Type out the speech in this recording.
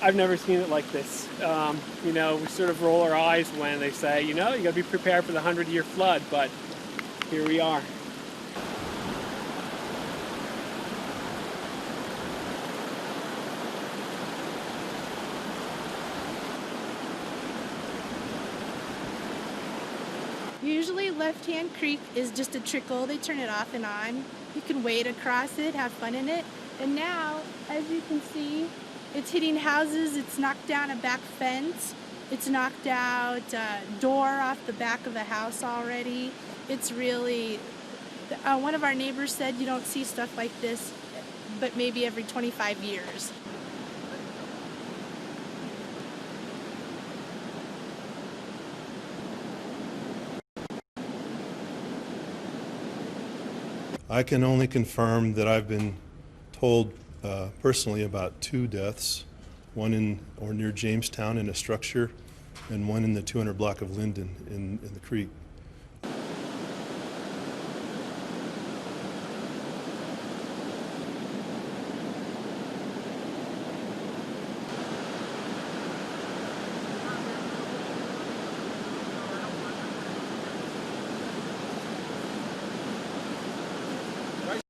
I've never seen it like this. We sort of roll our eyes when they say, you got to be prepared for the 100-year flood, but here we are. Usually Left-Hand Creek is just a trickle. They turn it off and on. You can wade across it, have fun in it. And now, as you can see, it's hitting houses. It's knocked down a back fence. It's knocked out a door off the back of a house already. It's really, one of our neighbors said you don't see stuff like this, but maybe every 25 years. I can only confirm that I've been told personally about 2 deaths, one in or near Jamestown in a structure, and one in the 200 block of Linden in the creek.